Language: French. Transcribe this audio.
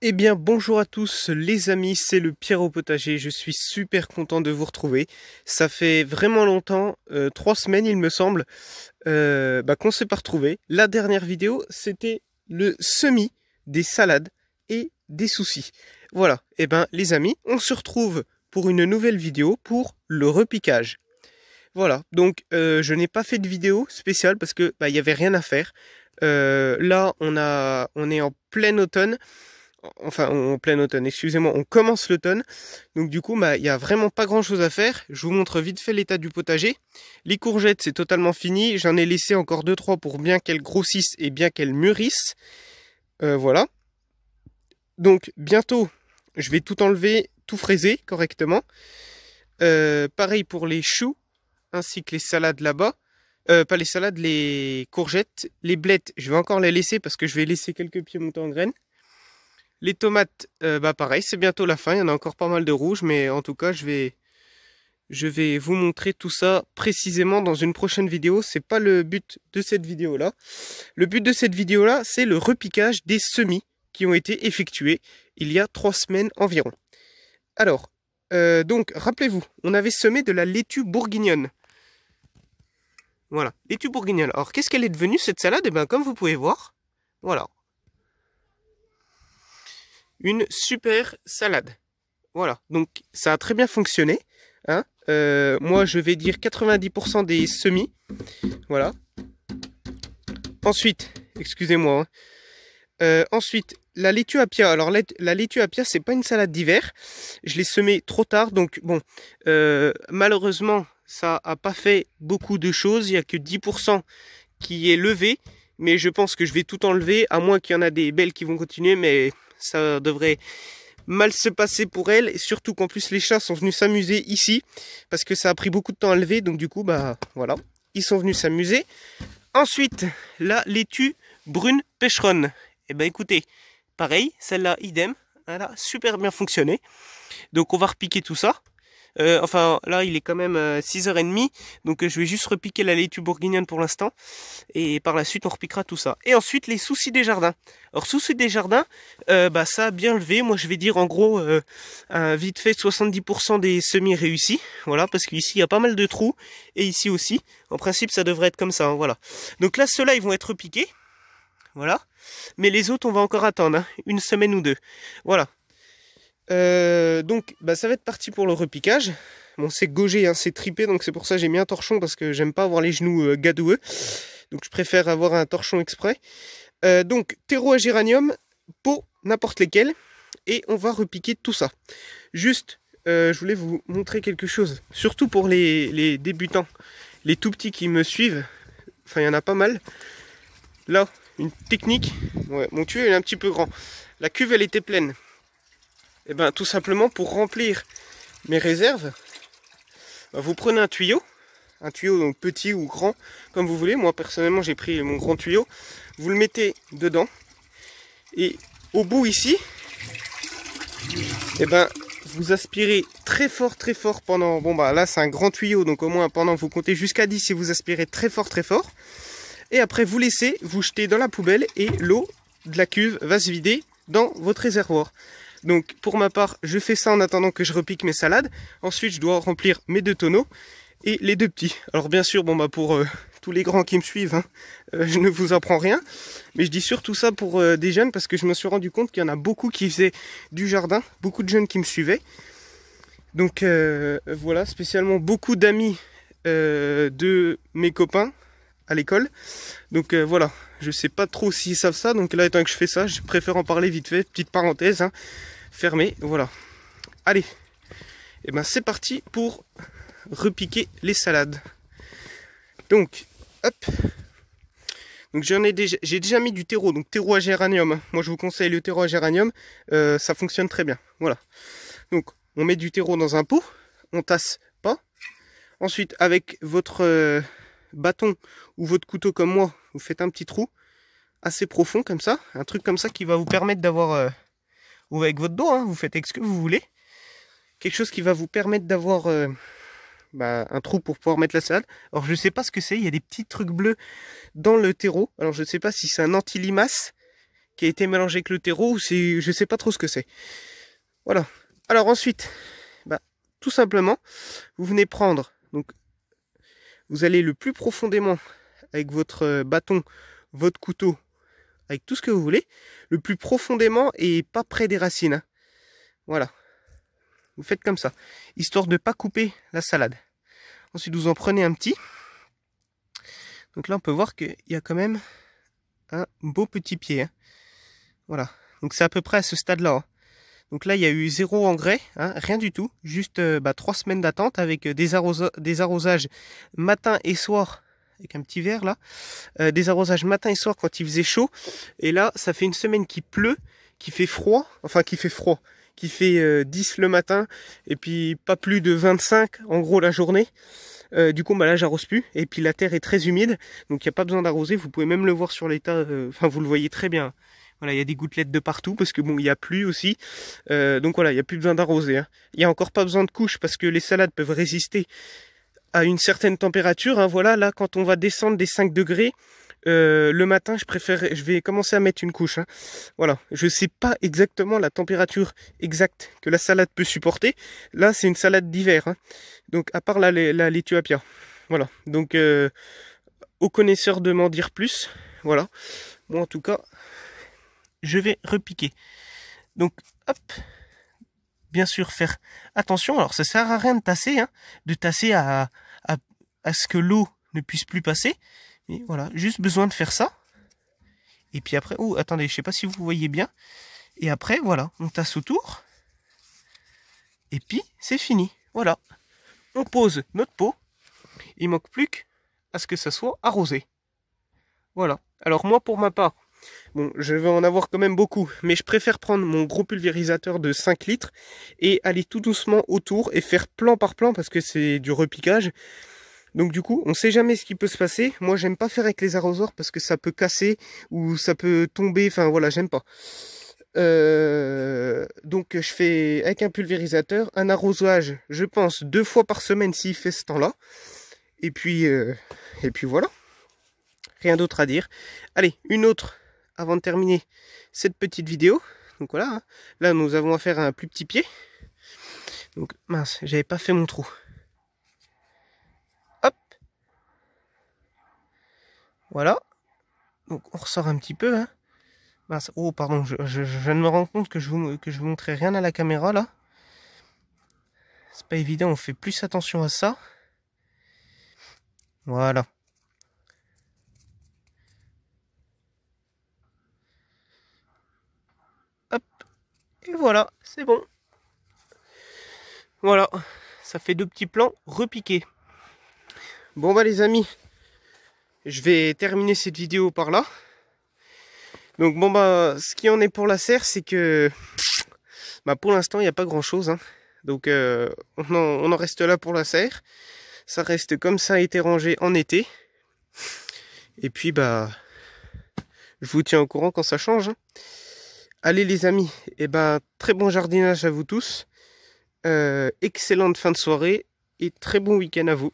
Eh bien, bonjour à tous les amis, c'est le Pierre au potager, je suis super content de vous retrouver. Ça fait vraiment longtemps, 3 semaines il me semble, qu'on s'est pas retrouvé. La dernière vidéo, c'était le semis des salades et des soucis. Voilà, eh bien les amis, on se retrouve pour une nouvelle vidéo pour le repiquage. Voilà, donc je n'ai pas fait de vidéo spéciale parce que il y avait rien à faire. Là, on est en plein automne. Enfin, en plein automne, excusez-moi, on commence l'automne. Donc du coup, il y a vraiment pas grand-chose à faire. Je vous montre vite fait l'état du potager. Les courgettes, c'est totalement fini. J'en ai laissé encore 2-3 pour bien qu'elles grossissent et bien qu'elles mûrissent. Voilà. Donc bientôt, je vais tout enlever, tout fraiser correctement. Pareil pour les choux, ainsi que les salades là-bas. Pas les salades, les courgettes. Les blettes, je vais encore les laisser parce que je vais laisser quelques pieds monter en graines. Les tomates, pareil, c'est bientôt la fin. Il y en a encore pas mal de rouges, mais en tout cas, je vais vous montrer tout ça précisément dans une prochaine vidéo. C'est pas le but de cette vidéo-là. Le but de cette vidéo-là, c'est le repiquage des semis qui ont été effectués il y a 3 semaines environ. Alors, donc, rappelez-vous, on avait semé de la laitue bourguignonne. Voilà, laitue bourguignonne. Alors, qu'est-ce qu'elle est devenue, cette salade? Eh bien, comme vous pouvez voir, voilà. Une super salade. Voilà, donc ça a très bien fonctionné. Hein. Moi, je vais dire 90% des semis. Voilà. Ensuite, excusez-moi. Hein. Ensuite, la laitue Appia. Alors, la laitue Appia, c'est pas une salade d'hiver. Je l'ai semée trop tard, donc bon. Malheureusement, ça a pas fait beaucoup de choses. Il n'y a que 10% qui est levé. Mais je pense que je vais tout enlever, à moins qu'il y en a des belles qui vont continuer, mais ça devrait mal se passer pour elle, et surtout qu'en plus les chats sont venus s'amuser ici, parce que ça a pris beaucoup de temps à lever, donc du coup, voilà, ils sont venus s'amuser. Ensuite, la laitue brune pêcheronne. Et écoutez, pareil, celle-là, idem, elle a super bien fonctionné. Donc on va repiquer tout ça. Enfin, là, il est quand même 6h30, donc je vais juste repiquer la laitue bourguignonne pour l'instant, et par la suite, on repiquera tout ça. Et ensuite, les soucis des jardins. Alors, soucis des jardins, ça a bien levé. Moi, je vais dire en gros, vite fait, 70% des semis réussis. Voilà, parce qu'ici, il y a pas mal de trous, et ici aussi. En principe, ça devrait être comme ça, hein, voilà. Donc là, ceux-là, ils vont être repiqués. Voilà. Mais les autres, on va encore attendre, hein, une semaine ou deux. Voilà. Donc, ça va être parti pour le repiquage. Bon, c'est gaugé, hein, c'est tripé, donc c'est pour ça que j'ai mis un torchon, parce que j'aime pas avoir les genoux gadoueux. Donc, je préfère avoir un torchon exprès. Donc, terreau à géranium, pot, n'importe lesquels. Et on va repiquer tout ça. Juste, je voulais vous montrer quelque chose. Surtout pour les débutants, les tout petits qui me suivent. Enfin, il y en a pas mal. Là, une technique. Ouais, mon tuyau est un petit peu grand. La cuve, elle était pleine. Et tout simplement pour remplir mes réserves, vous prenez un tuyau donc petit ou grand, comme vous voulez. Moi personnellement j'ai pris mon grand tuyau, vous le mettez dedans, et au bout ici, vous aspirez très fort pendant, là c'est un grand tuyau, donc au moins pendant, vous comptez jusqu'à 10 et vous aspirez très fort, et après vous laissez, vous jetez dans la poubelle, et l'eau de la cuve va se vider dans votre réservoir. Donc pour ma part, je fais ça en attendant que je repique mes salades. Ensuite, je dois remplir mes 2 tonneaux et les 2 petits. Alors bien sûr, pour tous les grands qui me suivent, hein, je ne vous apprends rien. Mais je dis surtout ça pour des jeunes, parce que je me suis rendu compte qu'il y en a beaucoup qui faisaient du jardin. Beaucoup de jeunes qui me suivaient. Donc voilà, spécialement beaucoup d'amis de mes copains à l'école. Donc voilà, je sais pas trop s'ils savent ça, donc là étant que je fais ça, je préfère en parler vite fait, petite parenthèse, hein, fermée, voilà. Allez, et c'est parti pour repiquer les salades. Donc, hop, donc j'ai déjà mis du terreau, donc terreau à géranium, hein. Moi je vous conseille le terreau à géranium, ça fonctionne très bien, voilà. Donc on met du terreau dans un pot, on tasse pas, ensuite avec votre bâton ou votre couteau comme moi, vous faites un petit trou assez profond comme ça, un truc comme ça qui va vous permettre d'avoir, ou avec votre dos, hein, vous faites avec ce que vous voulez, quelque chose qui va vous permettre d'avoir un trou pour pouvoir mettre la salade. Alors je sais pas ce que c'est, il y a des petits trucs bleus dans le terreau, alors je sais pas si c'est un anti-limace qui a été mélangé avec le terreau, ou c'est, je sais pas trop ce que c'est. Voilà. Alors ensuite, bah, tout simplement, vous venez prendre, donc vous allez le plus profondément avec votre bâton, votre couteau, avec tout ce que vous voulez, le plus profondément et pas près des racines. Hein. Voilà. Vous faites comme ça, histoire de ne pas couper la salade. Ensuite, vous en prenez un petit. Donc là, on peut voir qu'il y a quand même un beau petit pied. Hein. Voilà. Donc c'est à peu près à ce stade-là. Hein. Donc là, il y a eu 0 engrais, hein, rien du tout. Juste 3 semaines d'attente avec des arrosages matin et soir. Avec un petit verre là. Des arrosages matin et soir quand il faisait chaud. Et là, ça fait une semaine qu'il pleut, qui fait froid. Enfin, qui fait froid. Qui fait 10 le matin. Et puis pas plus de 25 en gros la journée. Du coup, bah là, j'arrose plus. Et puis la terre est très humide. Donc il n'y a pas besoin d'arroser. Vous pouvez même le voir sur l'état. Enfin, vous le voyez très bien. Voilà, il y a des gouttelettes de partout parce que bon, il y a plu aussi. Donc voilà, il n'y a plus besoin d'arroser. Hein. Il n'y a encore pas besoin de couche parce que les salades peuvent résister à une certaine température. Hein. Voilà, là, quand on va descendre des 5 degrés, le matin, je vais commencer à mettre une couche. Hein. Voilà, je ne sais pas exactement la température exacte que la salade peut supporter. Là, c'est une salade d'hiver. Hein. Donc, à part la Lituapia. Voilà, donc aux connaisseurs de m'en dire plus. Voilà, moi en tout cas... je vais repiquer. Donc, hop, bien sûr, faire attention. Alors, ça sert à rien de tasser, hein, de tasser à ce que l'eau ne puisse plus passer. Mais voilà, juste besoin de faire ça. Et puis après, oh, attendez, je sais pas si vous voyez bien. Et après, voilà, on tasse autour. Et puis, c'est fini. Voilà. On pose notre pot. Il manque plus qu'à ce que ça soit arrosé. Voilà. Alors, moi, pour ma part, bon, je vais en avoir quand même beaucoup, mais je préfère prendre mon gros pulvérisateur de 5 litres et aller tout doucement autour et faire plan par plan parce que c'est du repiquage. Donc du coup, on sait jamais ce qui peut se passer. Moi, j'aime pas faire avec les arrosoirs parce que ça peut casser ou ça peut tomber. Enfin voilà, j'aime pas. Donc je fais avec un pulvérisateur, un arrosage, je pense 2 fois par semaine s'il fait ce temps-là. Et puis voilà. Rien d'autre à dire. Allez, une autre avant de terminer cette petite vidéo. Donc voilà, hein. Là nous avons affaire à un plus petit pied. Donc mince, j'avais pas fait mon trou. Hop. Voilà. Donc on ressort un petit peu. Hein. Mince. Oh pardon, je viens de me rendre compte que je vous montrais rien à la caméra là. C'est pas évident, on fait plus attention à ça. Voilà. Hop. Et voilà, c'est bon. Voilà, ça fait 2 petits plans repiqués. Bon bah les amis, je vais terminer cette vidéo par là. Donc bon bah, ce qui en est pour la serre, c'est que bah, pour l'instant il n'y a pas grand chose. Hein. Donc on en reste là pour la serre. Ça reste comme ça a été rangé en été. Et puis bah, je vous tiens au courant quand ça change. Hein. Allez les amis, et ben très bon jardinage à vous tous. Excellente fin de soirée et très bon week-end à vous.